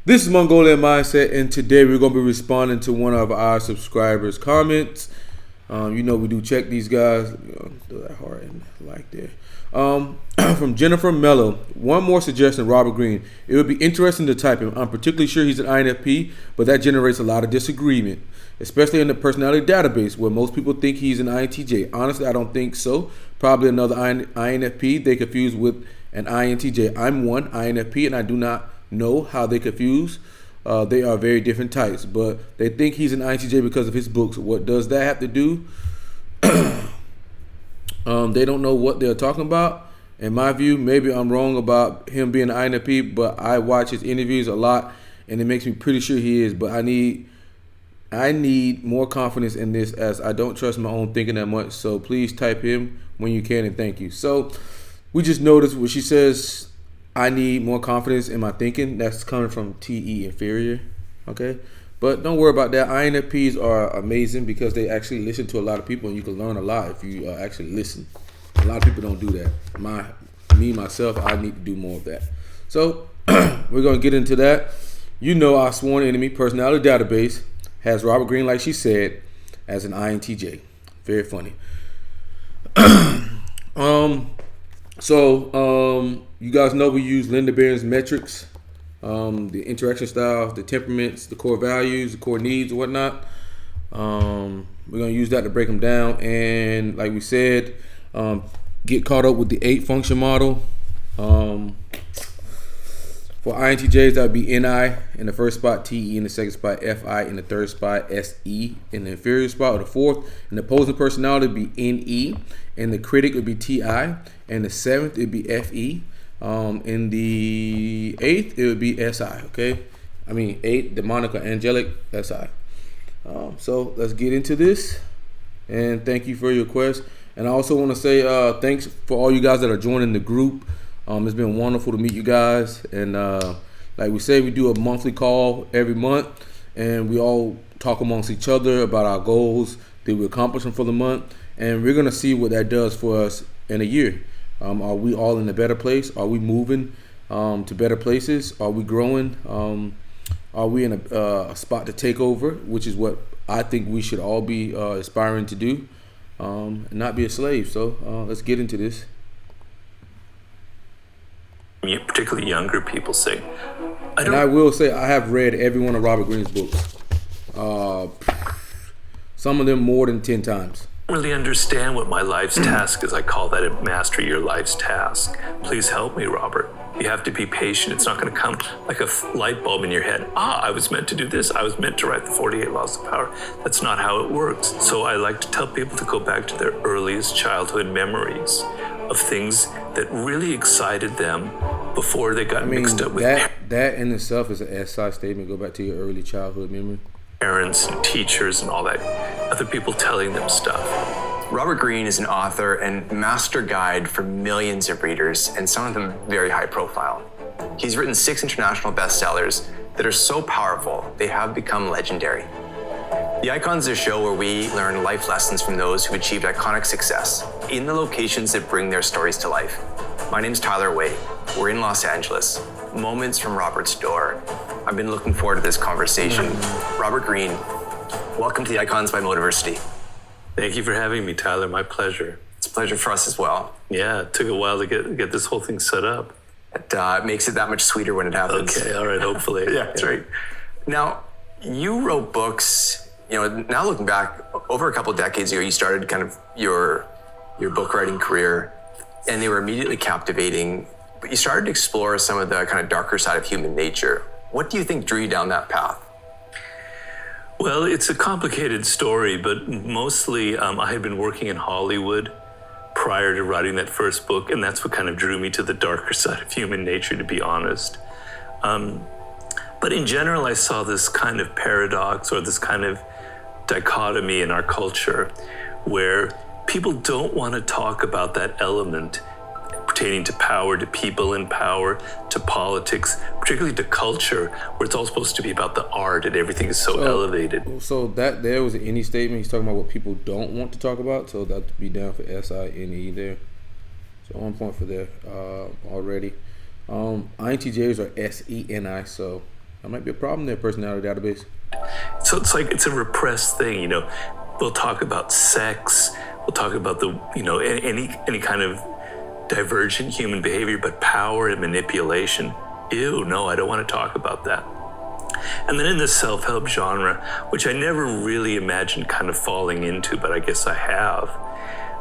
This is Mongolian Mindset, and today we're going to be responding to one of our subscribers' comments. We do check these guys. Do that heart and like there. From Jennifer Mello. One more suggestion, Robert Greene. It would be interesting to type him. I'm particularly sure he's an INFP, but that generates a lot of disagreement, especially in the personality database where most people think he's an INTJ. Honestly, I don't think so. Probably another INFP they confuse with an INTJ. I'm one INFP, and I do not know how they confuse. They are very different types, but they think he's an INTJ because of his books. What does that have to do? They don't know what they're talking about. In my view, maybe I'm wrong about him being an INFP, but I watch his interviews a lot, and it makes me pretty sure he is. But I need more confidence in this, as I don't trust my own thinking that much. So please type him when you can, and thank you. So we just noticed what she says. I need more confidence in my thinking. That's coming from TE inferior. Okay, but don't worry about that. INFPs are amazing because they actually listen to a lot of people, and you can learn a lot if you actually listen. A lot of people don't do that. Myself, I need to do more of that. So we're gonna get into that. Our sworn enemy personality database has Robert Greene, like she said, as an INTJ. Very funny. You guys know we use Linda Barrens metrics, the interaction style, the temperaments, the core values, the core needs, and whatnot. We're gonna use that to break them down, and like we said, get caught up with the 8 function model. For INTJs, that would be NI in the first spot, TE in the second spot, FI in the third spot, SE in the inferior spot, or the fourth. And the opposing personality would be NE, and the critic would be TI, and the seventh it would be FE. In the 8th, it would be SI, okay? 8, demonic or angelic, SI. So let's get into this, and thank you for your request. And I also want to say thanks for all you guys that are joining the group. It's been wonderful to meet you guys, and like we said, we do a monthly call every month, and we all talk amongst each other about our goals that we're accomplishing for the month, and we're gonna see what that does for us in a year. Are we all in a better place? Are we moving to better places? Are we growing? Are we in a spot to take over, which is what I think we should all be aspiring to do, and not be a slave. So let's get into this. Particularly younger people say. I will say I have read every one of Robert Greene's books. Some of them more than 10 times. I don't really understand what my life's task is. I call that a master your life's task. Please help me, Robert. You have to be patient. It's not going to come like a light bulb in your head. I was meant to do this. I was meant to write the 48 Laws of Power. That's not how it works. So I like to tell people to go back to their earliest childhood memories of things that really excited them before they got mixed up with that in itself is an SI statement. Go back to your early childhood memory. Parents and teachers and all that, other people telling them stuff. Robert Greene is an author and master guide for millions of readers, and some of them very high profile. He's written 6 international bestsellers that are so powerful they have become legendary. The Icons is a show where we learn life lessons from those who achieved iconic success in the locations that bring their stories to life. My name's Tyler Wade. We're in Los Angeles, moments from Robert's door. I've been looking forward to this conversation. Robert Greene, welcome to the Icons by Motiversity. Thank you for having me, Tyler. My pleasure. It's a pleasure for us as well. Yeah, it took a while to get this whole thing set up. It makes it that much sweeter when it happens. Okay, all right, hopefully. Yeah, that's right. Now, you wrote books, now looking back, over a couple of decades ago, you started kind of your book writing career, and they were immediately captivating, but you started to explore some of the kind of darker side of human nature. What do you think drew you down that path? Well, it's a complicated story, but mostly I had been working in Hollywood prior to writing that first book, and that's what kind of drew me to the darker side of human nature, to be honest. But in general, I saw this kind of paradox or this kind of dichotomy in our culture where people don't want to talk about that element pertaining to power, to people in power, to politics, particularly to culture, where it's all supposed to be about the art and everything is so elevated. So that there was an any statement. He's talking about what people don't want to talk about. So that would be down for SINE there. So 1 point for there already. INTJs are SENI. So That might be a problem there, personality database. So it's like it's a repressed thing, you know. We'll talk about sex. We'll talk about the, you know, any kind of divergent human behavior, but power and manipulation. Ew, no, I don't want to talk about that. And then in the self-help genre, which I never really imagined kind of falling into, but I guess I have,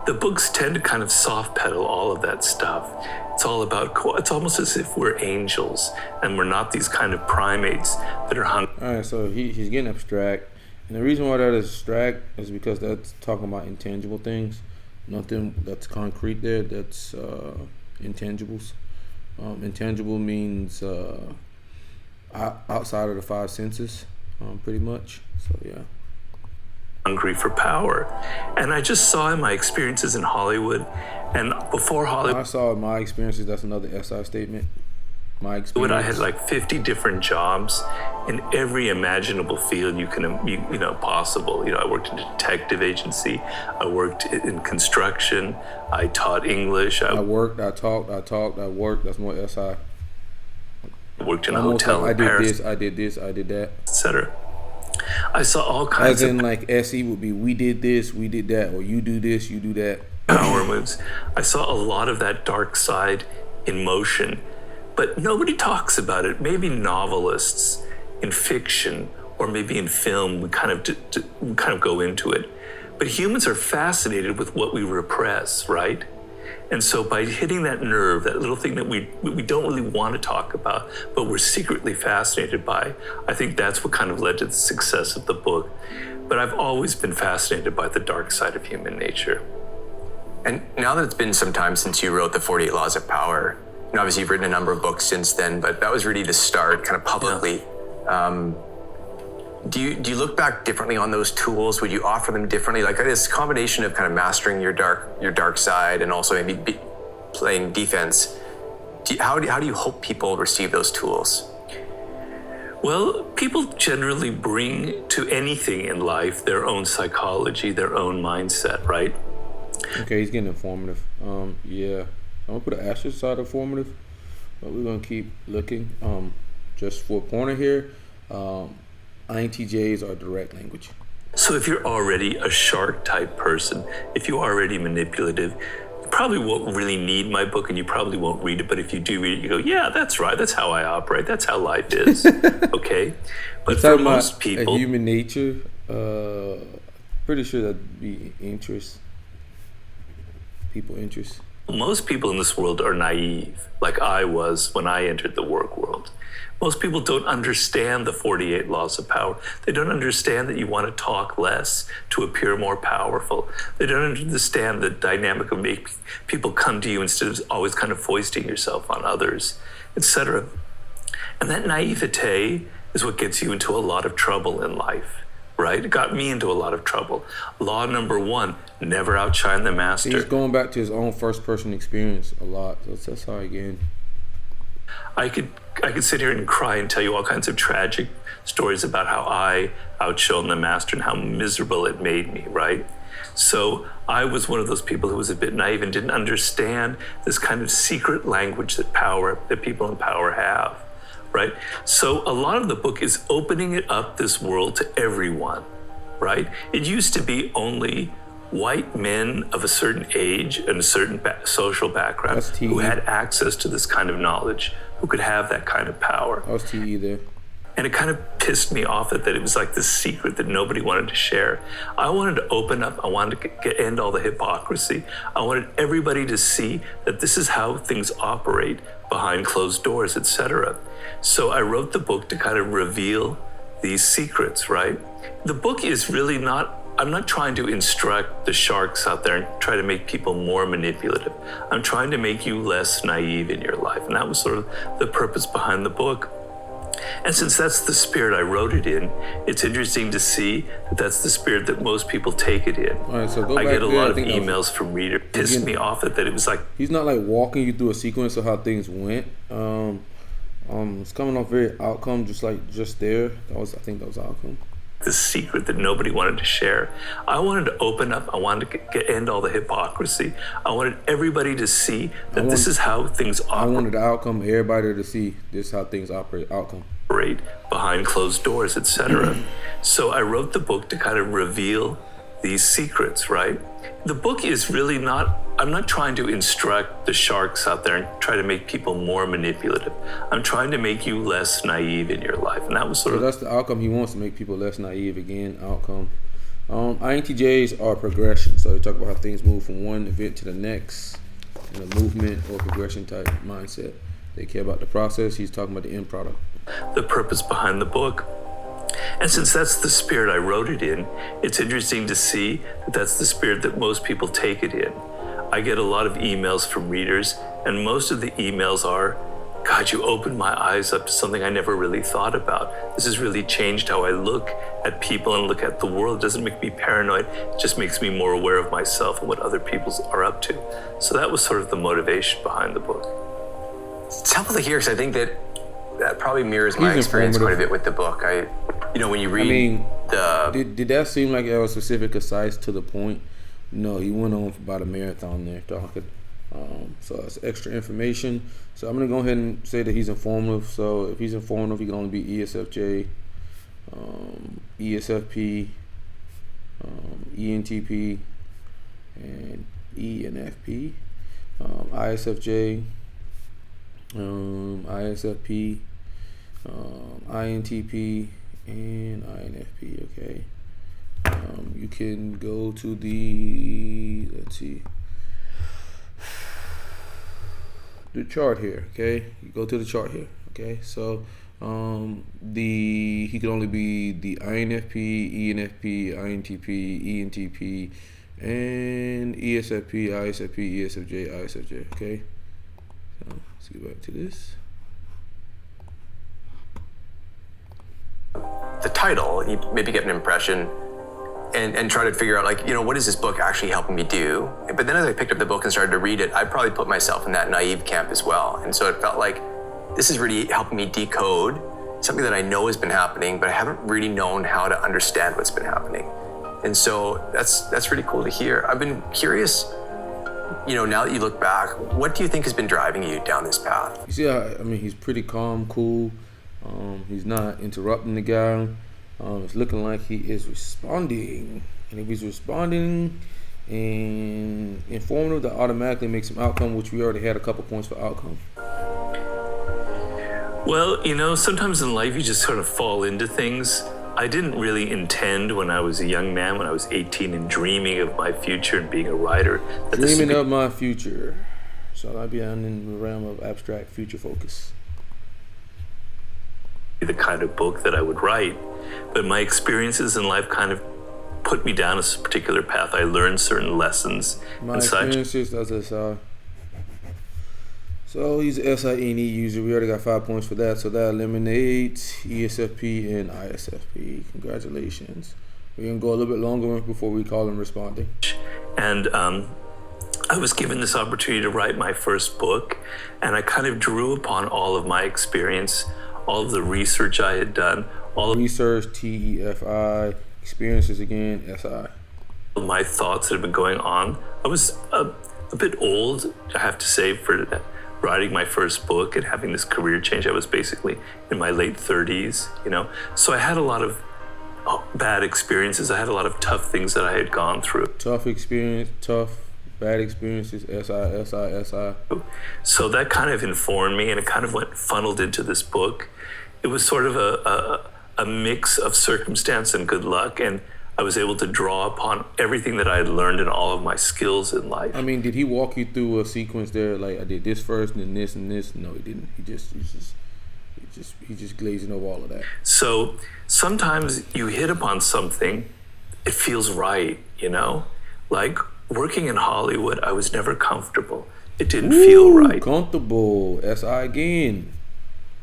the books tend to kind of soft pedal all of that stuff. It's all about, it's almost as if we're angels and we're not these kind of primates that are hung. All right, so he's getting abstract. And the reason why that is abstract is because that's talking about intangible things. Nothing that's concrete there, that's intangibles. Intangible means outside of the five senses, pretty much. So, yeah. Hungry for power. And I just saw in my experiences in Hollywood and before Hollywood. I saw in my experiences, that's another SI statement. My experience. I had like 50 different jobs in every imaginable field you know, possible. You know, I worked in a detective agency. I worked in construction. I taught English. I worked, I talked, I worked. That's more SI. I worked in a hotel in Paris. I did this, I did that, etc. I saw all kinds as in like SE would be we did this, we did that, or you do this, you do that. Power moves. I saw a lot of that dark side in motion, but nobody talks about it. Maybe novelists in fiction or maybe in film would kind of go into it. But humans are fascinated with what we repress, right? And so by hitting that nerve, that little thing that we don't really want to talk about, but we're secretly fascinated by, I think that's what kind of led to the success of the book. But I've always been fascinated by the dark side of human nature. And now that it's been some time since you wrote the 48 Laws of Power, and obviously you've written a number of books since then, but that was really the start kind of publicly. Yeah. Do you look back differently on those tools? Would you offer them differently? Like this combination of kind of mastering your dark side and also maybe playing defense. How do you hope people receive those tools? Well, people generally bring to anything in life their own psychology, their own mindset, right? Okay, he's getting informative. Yeah, I'm gonna put an asterisk side of informative, but we're gonna keep looking. Just for a pointer here. INTJs are direct language. So if you're already a shark type person, if you're already manipulative, you probably won't really need my book and you probably won't read it. But if you do read it, you go, yeah, that's right. That's how I operate. That's how life is. Okay. But for most people, human nature, pretty sure that'd be interest. People interest. Most people in this world are naive, like I was when I entered the work world. Most people don't understand the 48 laws of power. They don't understand that you want to talk less to appear more powerful. They don't understand the dynamic of making people come to you instead of always kind of foisting yourself on others, etc. And that naivete is what gets you into a lot of trouble in life, right? It got me into a lot of trouble. Law number 1, never outshine the master. He's going back to his own first-person experience a lot. So that's how again. I could sit here and cry and tell you all kinds of tragic stories about how I outshone the master and how miserable it made me, right? So I was one of those people who was a bit naive and didn't understand this kind of secret language that people in power have, right? So a lot of the book is opening it up, this world, to everyone, right? It used to be only white men of a certain age and a certain social background who had access to this kind of knowledge, who could have that kind of power. I was TE there. And it kind of pissed me off that it was like this secret that nobody wanted to share. I wanted to open up. I wanted to end all the hypocrisy. I wanted everybody to see that this is how things operate behind closed doors, etc. So I wrote the book to kind of reveal these secrets, right? The book is really I'm not trying to instruct the sharks out there and try to make people more manipulative. I'm trying to make you less naive in your life. And that was sort of the purpose behind the book. And since that's the spirit I wrote it in, it's interesting to see that that's the spirit that most people take it in. All right, so I get a lot of emails from readers. It pissed me off that it was like... He's not like walking you through a sequence of how things went. It's coming off very outcome, just there. I think that was outcome. The secret that nobody wanted to share. I wanted to open up. I wanted to end all the hypocrisy. I wanted everybody to see that this is how things operate. I wanted the outcome, everybody to see this is how things operate, outcome. behind closed doors, etc. So I wrote the book to kind of reveal these secrets, right? The book is really not, I'm not trying to instruct the sharks out there and try to make people more manipulative. I'm trying to make you less naive in your life. And that was sort of... that's the outcome. He wants to make people less naive. Again, outcome. INTJs are progression. So they talk about how things move from one event to the next in a movement or progression type mindset. They care about the process. He's talking about the end product. The purpose behind the book. And since that's the spirit I wrote it in, it's interesting to see that that's the spirit that most people take it in. I get a lot of emails from readers, and most of the emails are, God, you opened my eyes up to something I never really thought about. This has really changed how I look at people and look at the world. It doesn't make me paranoid. It just makes me more aware of myself and what other people are up to. So that was sort of the motivation behind the book. It's helpful to hear, because I think that probably mirrors my experience quite a bit with the book. When you read did that seem like it was specific, concise, to the point? No, he went on for about a marathon there talking. So that's extra information. So I'm gonna go ahead and say that he's informative. So if he's informative, he can only be ESFJ, ESFP, ENTP, and enfp, ISFJ, ISFP, INTP, and INFP. Okay. You can go to the, let's see, the chart here. Okay, you go to the chart here. Okay, so he could only be the INFP, ENFP, INTP, ENTP, and ESFP, ISFP, ESFJ, ISFJ. Okay, so let's get back to this. The title, you maybe get an impression and try to figure out, what is this book actually helping me do? But then as I picked up the book and started to read it, I probably put myself in that naive camp as well. And so it felt like this is really helping me decode something that I know has been happening, but I haven't really known how to understand what's been happening. And so that's really cool to hear. I've been curious, now that you look back, what do you think has been driving you down this path? You see, he's pretty calm, cool. He's not interrupting the guy. It's looking like he is responding. And if he's responding and informative, that automatically makes him outcome, which we already had a couple points for outcome. Well, sometimes in life you just sort of fall into things. I didn't really intend when I was a young man, when I was 18 and dreaming of my future and being a writer. Dreaming of my future. So I'd be in the realm of abstract future focus. The kind of book that I would write, but my experiences in life kind of put me down a particular path. I learned certain lessons. My experiences, that's SI. So he's an SINE user. We already got 5 points for that. So that eliminates ESFP and ISFP. Congratulations. We're gonna go a little bit longer before we call him responding. And I was given this opportunity to write my first book, and I kind of drew upon all of my experience, all of the research I had done, all of research, TEFI, experiences again, SI. My thoughts that have been going on. I was a bit old, I have to say, for writing my first book and having this career change. I was basically in my late 30s, So I had a lot of bad experiences. I had a lot of tough things that I had gone through. Tough experience, bad experiences, SI. So that kind of informed me, and it kind of funneled into this book. It was sort of a mix of circumstance and good luck, and I was able to draw upon everything that I had learned and all of my skills in life. Did he walk you through a sequence there, like I did this first and then this and this? No, he didn't. He just glazing over all of that. So sometimes you hit upon something, it feels right, Like working in Hollywood, I was never comfortable. It didn't feel right. Comfortable. SI again.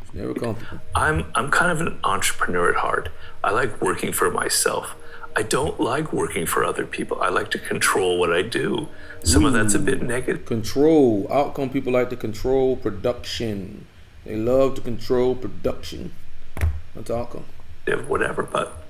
It's never comfortable. I'm kind of an entrepreneur at heart. I like working for myself. I don't like working for other people. I like to control what I do. Some of that's a bit negative. Control. Outcome people like to control production. They love to control production. That's outcome. Whatever, but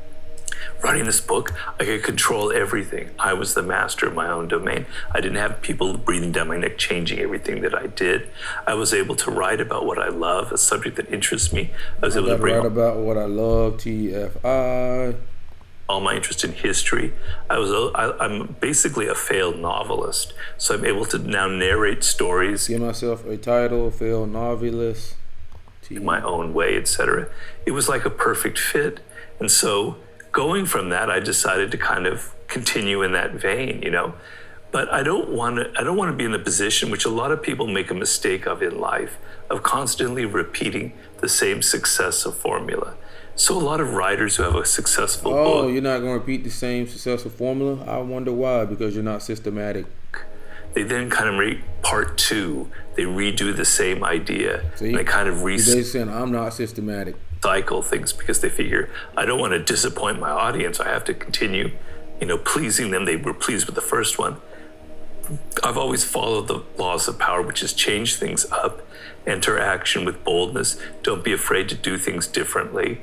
writing this book, I could control everything. I was the master of my own domain. I didn't have people breathing down my neck, changing everything that I did. I was able to write about what I love, a subject that interests me. I was able to write about what I love, TFI. All my interest in history. I'm basically a failed novelist, so I'm able to now narrate stories. Give myself a title, failed novelist. In my own way, etc. It was like a perfect fit. And so going from that, I decided to kind of continue in that vein, But I don't want to be in the position which a lot of people make a mistake of in life, of constantly repeating the same successful formula. So a lot of writers who have a successful book. Oh, you're not going to repeat the same successful formula? I wonder why, because you're not systematic. They then kind of make part two. They redo the same idea. See? And they kind of They're saying, I'm not systematic. Cycle things because they figure, I don't want to disappoint my audience. I have to continue, pleasing them. They were pleased with the first one. I've always followed the laws of power, which is change things up, enter action with boldness. Don't be afraid to do things differently.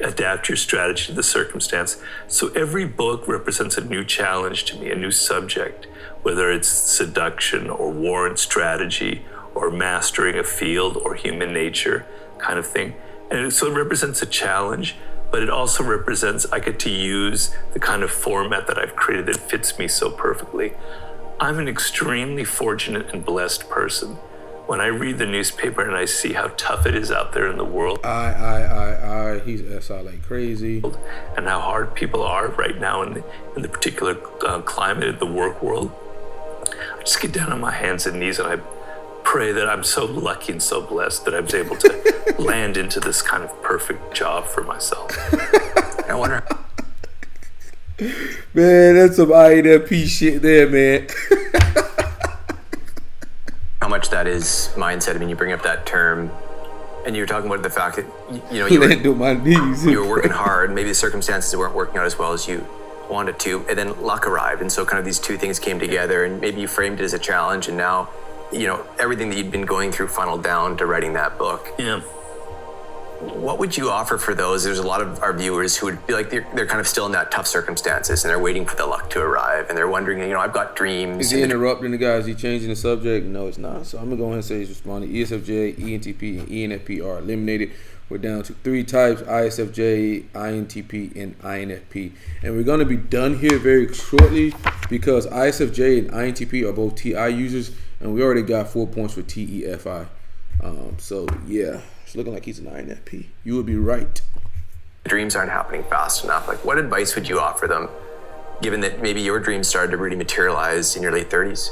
Adapt your strategy to the circumstance. So every book represents a new challenge to me, a new subject, whether it's seduction or war and strategy or mastering a field or human nature kind of thing. And so it represents a challenge, but it also represents I get to use the kind of format that I've created that fits me so perfectly. I'm an extremely fortunate and blessed person. When I read the newspaper and I see how tough it is out there in the world, he's SI like crazy, and how hard people are right now in the particular climate of the work world, I just get down on my hands and knees and I pray that I'm so lucky and so blessed that I was able to land into this kind of perfect job for myself. I wonder. Man, that's some INFP shit there, man. How much that is mindset. I mean, you bring up that term, and you were talking about the fact that you were working hard. Maybe the circumstances weren't working out as well as you wanted to, and then luck arrived, and so kind of these two things came together, and maybe you framed it as a challenge, and now, everything that you'd been going through funneled down to writing that book. Yeah. What would you offer for those? There's a lot of our viewers who would be like, they're kind of still in that tough circumstances and they're waiting for the luck to arrive and they're wondering, I've got dreams. Is he interrupting the guy? Is he changing the subject? No, it's not. So I'm going to go ahead and say he's responding. ISFJ, ENTP, and ENFP are eliminated. We're down to 3 types, ISFJ, INTP, and INFP. And we're going to be done here very shortly because ISFJ and INTP are both TI users and we already got 4 points for TEFI. So yeah. It's looking like he's an INFP. You would be right. Dreams aren't happening fast enough. Like, what advice would you offer them, given that maybe your dreams started to really materialize in your late 30s?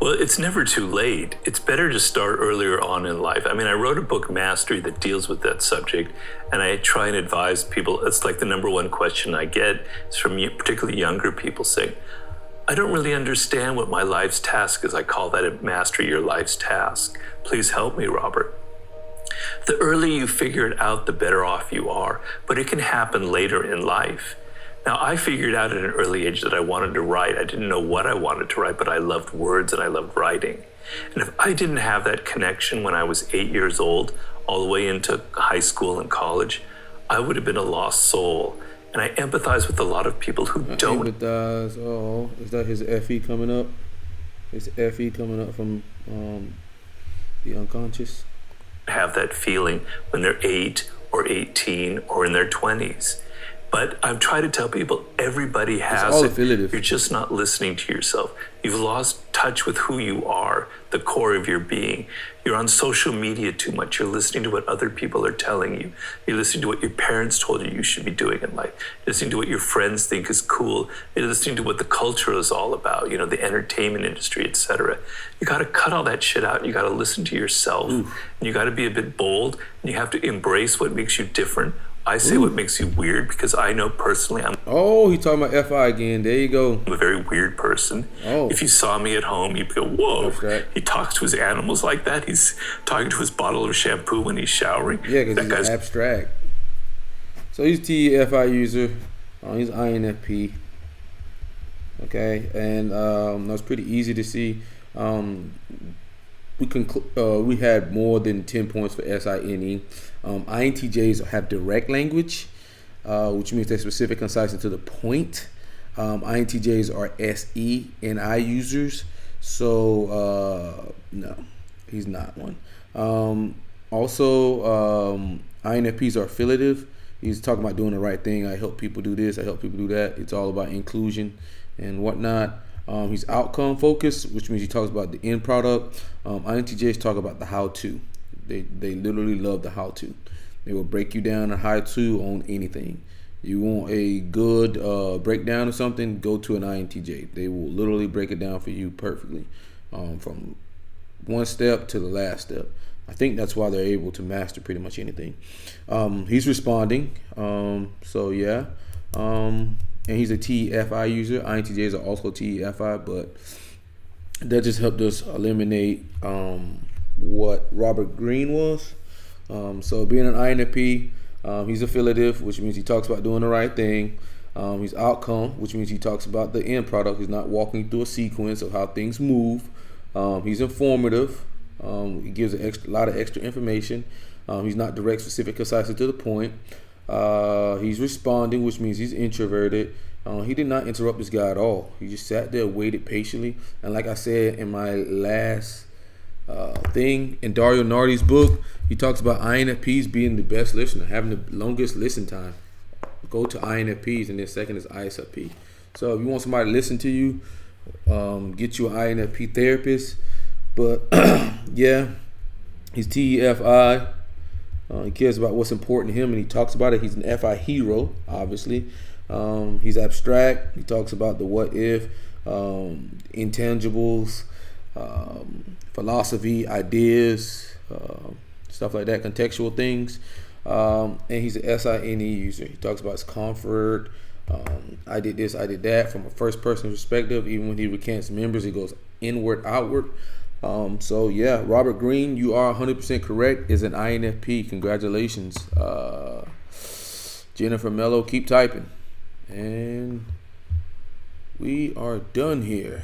Well, it's never too late. It's better to start earlier on in life. I mean, I wrote a book, Mastery, that deals with that subject, and I try and advise people. It's like the number one question I get is from particularly younger people saying, I don't really understand what my life's task is. I call that a mastery your life's task. Please help me, Robert. The earlier you figure it out, the better off you are, but it can happen later in life. Now, I figured out at an early age that I wanted to write. I didn't know what I wanted to write, but I loved words and I loved writing. And if I didn't have that connection when I was 8 years old, all the way into high school and college, I would have been a lost soul. And I empathize with a lot of people who don't. Empathize. Oh, is that his FE coming up? His FE coming up from the unconscious? Have that feeling when they're 8 or 18 or in their 20s. But I'm trying to tell people everybody has it. You're just not listening to yourself. You've lost touch with who you are, the core of your being. You're on social media too much. You're listening to what other people are telling you. You're listening to what your parents told you should be doing in life. You're listening to what your friends think is cool. You're listening to what the culture is all about, the entertainment industry, etc. You got to cut all that shit out and you got to listen to yourself. And you got to be a bit bold and you have to embrace what makes you different. I say what makes you weird because I know personally he's talking about FI again. There you go. I'm a very weird person. If you saw me at home, you'd go, whoa, he talks to his animals like that. He's talking to his bottle of shampoo when he's showering. Yeah, because he's abstract. So he's TFI user. He's INFP. Okay, and that's pretty easy to see. We had more than 10 points for SINE. INTJs have direct language. which means they're specific, concise, and to the point. INTJs are SE and I users. So no, he's not one. Also, INFPs are affiliative. He's talking about doing the right thing. I help people do this. I help people do that. It's all about inclusion and whatnot. He's outcome focused, which means he talks about the end product. INTJs talk about the how-to. They literally love the how-to. They will break you down a how-to on anything. You want a good breakdown of something, go to an INTJ. They will literally break it down for you perfectly, from one step to the last step. I think that's why they're able to master pretty much anything. He's responding, so yeah. And he's a TEFI user. INTJs are also TEFI, but that just helped us eliminate what Robert Greene was. So being an INFP, he's affiliative, which means he talks about doing the right thing. He's outcome, which means he talks about the end product. He's not walking through a sequence of how things move. He's informative. He gives a lot of extra information. He's not direct, specific, concise, and to the point. He's responding, which means he's introverted. He did not interrupt this guy at all. He just sat there, waited patiently. And like I said in my last thing, in Dario Nardi's book, he talks about INFPs being the best listener, having the longest listen time. Go to INFPs, and then second is isfj. So if you want somebody to listen to you, get you an INFP therapist. But yeah, he's TEFI. He cares about what's important to him, and he talks about it. He's an FI hero, obviously. He's abstract. He talks about the what if, intangibles, philosophy, ideas, stuff like that, contextual things. And he's an SINE user. He talks about his comfort. I did this, I did that from a first person perspective. Even when he recants members, he goes inward, outward. So yeah, Robert Greene, you are 100% correct, is an INFP. Congratulations. Jennifer Mello, keep typing. And we are done here.